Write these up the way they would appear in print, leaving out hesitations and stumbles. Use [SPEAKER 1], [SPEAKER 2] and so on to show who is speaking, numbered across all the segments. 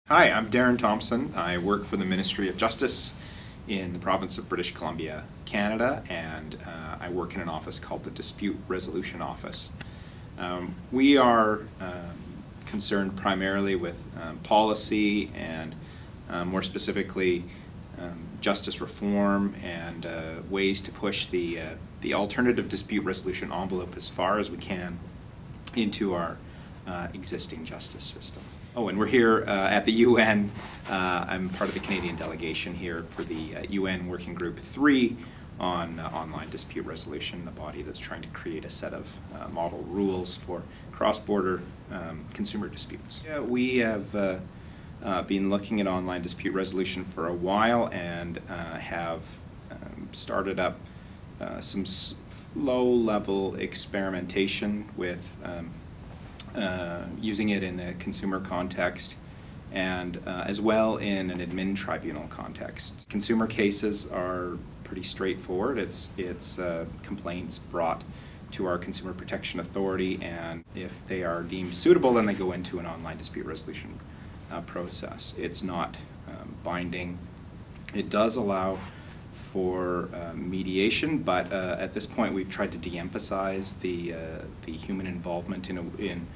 [SPEAKER 1] Hi, I'm Darin Thompson. I work for the Ministry of Justice in the province of British Columbia, Canada, and I work in an office called the Dispute Resolution Office. We are concerned primarily with policy and more specifically justice reform and ways to push the alternative dispute resolution envelope as far as we can into our existing justice system. Oh, and we're here at the UN. I'm part of the Canadian delegation here for the UN Working Group III on online dispute resolution, the body that's trying to create a set of model rules for cross-border consumer disputes. Yeah, we have been looking at online dispute resolution for a while and have started up some low-level experimentation with using it in the consumer context and as well in an admin tribunal context. Consumer cases are pretty straightforward. It's complaints brought to our Consumer Protection Authority, and if they are deemed suitable, then they go into an online dispute resolution process. It's not binding. It does allow for mediation, but at this point we've tried to de-emphasize the human involvement in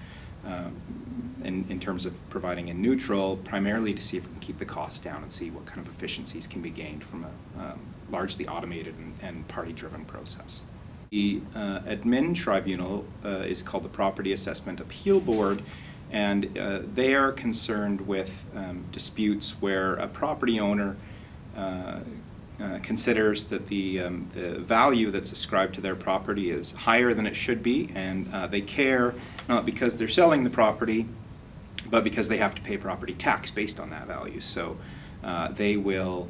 [SPEAKER 1] terms of providing a neutral, primarily to see if we can keep the costs down and see what kind of efficiencies can be gained from a largely automated and party-driven process. The admin tribunal is called the Property Assessment Appeal Board, and they are concerned with disputes where a property owner considers that the value that's ascribed to their property is higher than it should be, and they care not because they're selling the property, but because they have to pay property tax based on that value. So they will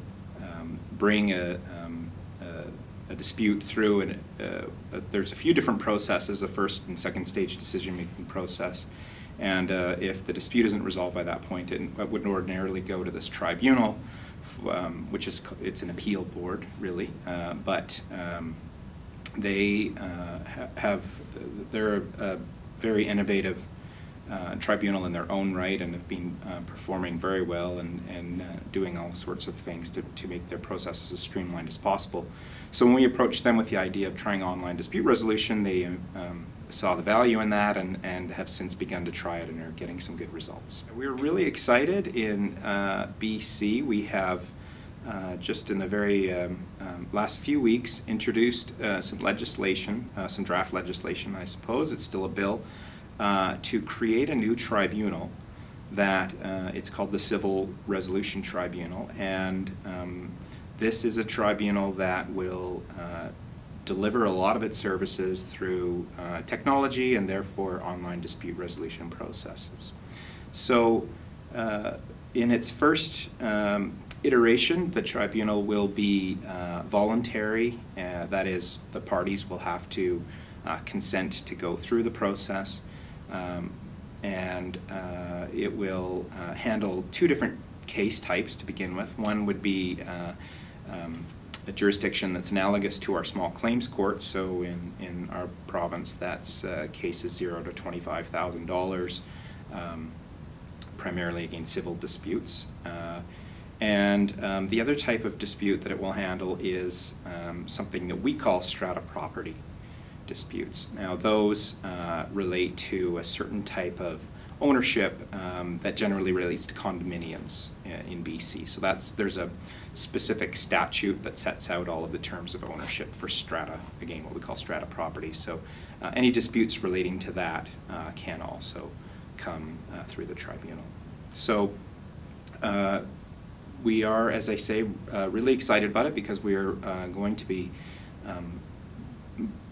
[SPEAKER 1] bring a dispute through, and there's a few different processes, a first and second stage decision-making process. And if the dispute isn't resolved by that point, it would ordinarily go to this tribunal, which is, it's an appeal board really, but they they're a very innovative tribunal in their own right and have been performing very well and doing all sorts of things to make their processes as streamlined as possible. So when we approached them with the idea of trying online dispute resolution, they saw the value in that and have since begun to try it and are getting some good results. We're really excited in BC. We have just in the very last few weeks introduced some legislation, some draft legislation I suppose, it's still a bill, to create a new tribunal that it's called the Civil Resolution Tribunal, and this is a tribunal that will deliver a lot of its services through technology and therefore online dispute resolution processes. So in its first iteration, the tribunal will be voluntary, that is, the parties will have to consent to go through the process, and it will handle two different case types to begin with. One would be a jurisdiction that's analogous to our small claims courts. So in our province, that's cases $0 to $25,000, primarily against civil disputes. And the other type of dispute that it will handle is something that we call strata property disputes. Now those relate to a certain type of ownership that generally relates to condominiums in BC. So there's a specific statute that sets out all of the terms of ownership for strata, again what we call strata property. So any disputes relating to that can also come through the tribunal. So we are, as I say, really excited about it because we are going to be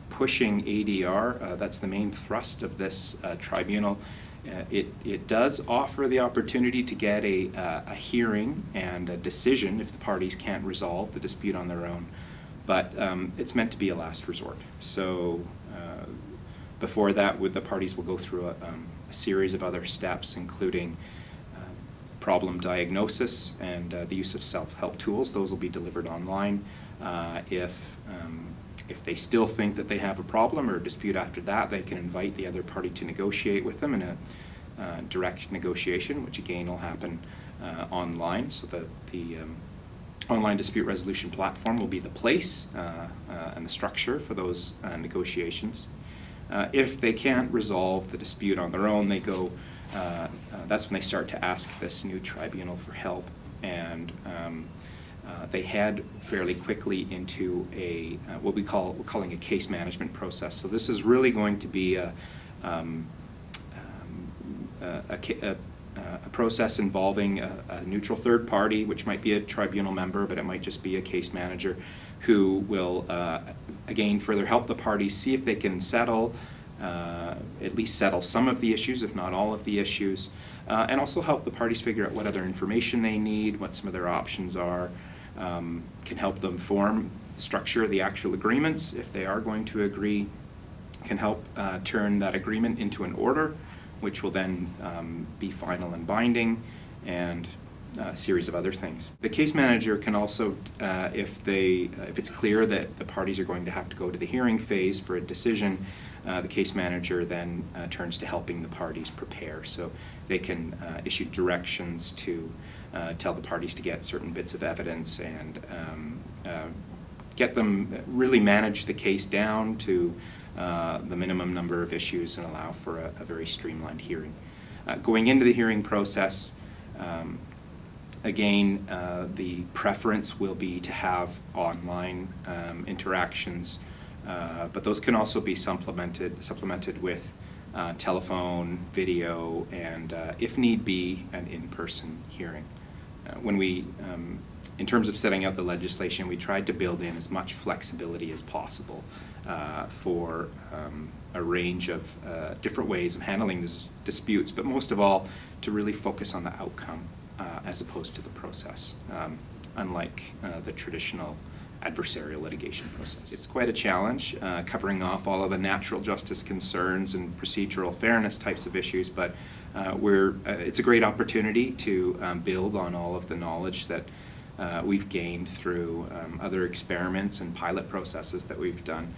[SPEAKER 1] pushing ADR. That's the main thrust of this tribunal. It does offer the opportunity to get a hearing and a decision if the parties can't resolve the dispute on their own, but it's meant to be a last resort. So before that, the parties will go through a series of other steps, including problem diagnosis and the use of self-help tools. Those will be delivered online. If they still think that they have a problem or a dispute after that, they can invite the other party to negotiate with them in a direct negotiation, which again will happen online, so that the online dispute resolution platform will be the place and the structure for those negotiations. If they can't resolve the dispute on their own, they go, that's when they start to ask this new tribunal for help, and they head fairly quickly into a what we're calling a case management process. So this is really going to be a process involving a neutral third party, which might be a tribunal member, but it might just be a case manager, who will again further help the parties see if they can settle, at least settle some of the issues, if not all of the issues, and also help the parties figure out what other information they need, what some of their options are, can help them structure the actual agreements if they are going to agree, can help turn that agreement into an order, which will then be final and binding, and a series of other things. The case manager can also, if it's clear that the parties are going to have to go to the hearing phase for a decision, the case manager then turns to helping the parties prepare. So they can issue directions to tell the parties to get certain bits of evidence and get them really manage the case down to the minimum number of issues and allow for a very streamlined hearing. Going into the hearing process, again, the preference will be to have online interactions, but those can also be supplemented with telephone, video, and if need be, an in-person hearing. In terms of setting out the legislation, we tried to build in as much flexibility as possible for a range of different ways of handling these disputes, but most of all, to really focus on the outcome as opposed to the process, unlike the traditional adversarial litigation process. It's quite a challenge, covering off all of the natural justice concerns and procedural fairness types of issues, but it's a great opportunity to build on all of the knowledge that we've gained through other experiments and pilot processes that we've done.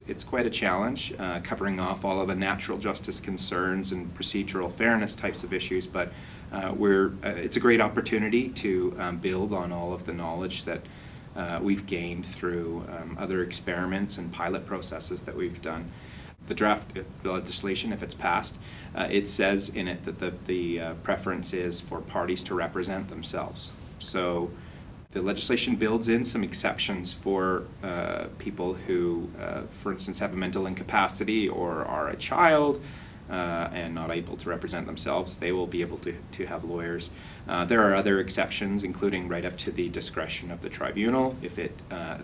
[SPEAKER 1] It's quite a challenge, covering off all of the natural justice concerns and procedural fairness types of issues, but it's a great opportunity to build on all of the knowledge that we've gained through other experiments and pilot processes that we've done. The draft legislation, if it's passed, it says in it that the preference is for parties to represent themselves. So the legislation builds in some exceptions for people who, for instance, have a mental incapacity or are a child and not able to represent themselves. They will be able to have lawyers. There are other exceptions, including right up to the discretion of the tribunal if it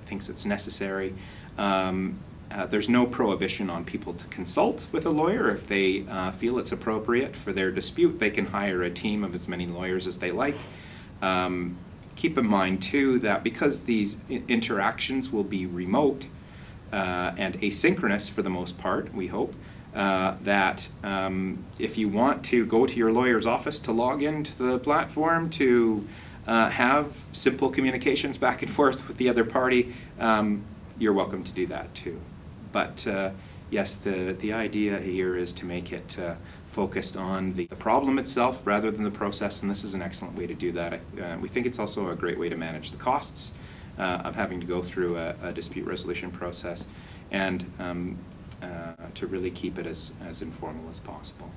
[SPEAKER 1] thinks it's necessary. There's no prohibition on people to consult with a lawyer. If they feel it's appropriate for their dispute, they can hire a team of as many lawyers as they like. Keep in mind, too, that because these interactions will be remote and asynchronous for the most part, we hope, that if you want to go to your lawyer's office to log into the platform to have simple communications back and forth with the other party, you're welcome to do that too. But yes, the idea here is to make it focused on the problem itself rather than the process, and this is an excellent way to do that. We think it's also a great way to manage the costs of having to go through a dispute resolution process, and to really keep it as informal as possible.